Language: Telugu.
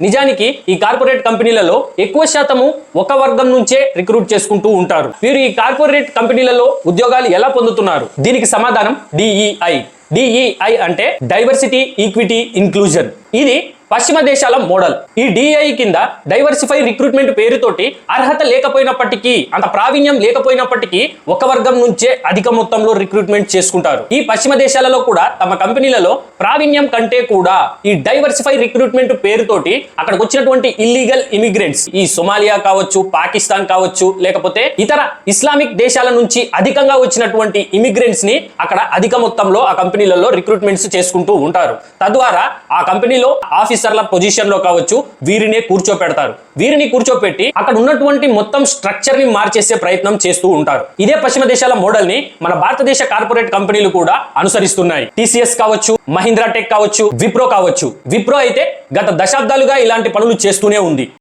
నిజానికి ఈ కార్పొరేట్ కంపెనీలలో ఎక్కువ శాతము ఒక వర్గం నుంచే రిక్రూట్ చేసుకుంటూ ఉంటారు. వీరు ఈ కార్పొరేట్ కంపెనీలలో ఉద్యోగాలు ఎలా పొందుతున్నారు? దీనికి సమాధానం డిఈఐ. డిఈఐ అంటే డైవర్సిటీ, ఈక్విటీ, ఇన్క్లూజన్. ఇది పశ్చిమ దేశాల మోడల్. ఈ డిఐ కింద డైవర్సిఫై రిక్రూట్మెంట్ పేరుతోటి అర్హత లేకపోయినప్పటికీ, అంత ప్రావీణ్యం లేకపోయినప్పటికీ ఒక వర్గం నుంచే అధిక మొత్తంలో రిక్రూట్మెంట్ చేసుకుంటారు. ఈ పశ్చిమ దేశాలలో కూడా తమ కంపెనీలలో ప్రావీణ్యం కంటే కూడా ఈ డైవర్సిఫై రిక్రూట్మెంట్ పేరుతోటి అక్కడికి వచ్చినటువంటి ఇల్లీగల్ ఇమిగ్రెంట్స్, ఈ సోమాలియా కావచ్చు, పాకిస్తాన్ కావచ్చు, లేకపోతే ఇతర ఇస్లామిక్ దేశాల నుంచి అధికంగా వచ్చినటువంటి ఇమిగ్రెంట్స్ ని అక్కడ అధిక మొత్తంలో ఆ కంపెనీలలో రిక్రూట్మెంట్స్ చేసుకుంటూ ఉంటారు. తద్వారా ఆ కంపెనీలో ఆఫీసర్ల పొజిషన్ లో కావచ్చు వీరినే కూర్చోపెడతారు. వీరిని కూర్చోపెట్టి అక్కడ ఉన్నటువంటి మొత్తం స్ట్రక్చర్ ని మార్చేసే ప్రయత్నం చేస్తూ ఉంటారు. ఇదే పశ్చిమ దేశాల మోడల్ ని మన భారతదేశ కార్పొరేట్ కంపెనీలు కూడా అనుసరిస్తున్నాయి. టీసీఎస్ కావచ్చు, మహీంద్రా టెక్ కావచ్చు, విప్రో కావచ్చు. విప్రో అయితే గత దశాబ్దాలుగా ఇలాంటి పనులు చేస్తూనే ఉంది.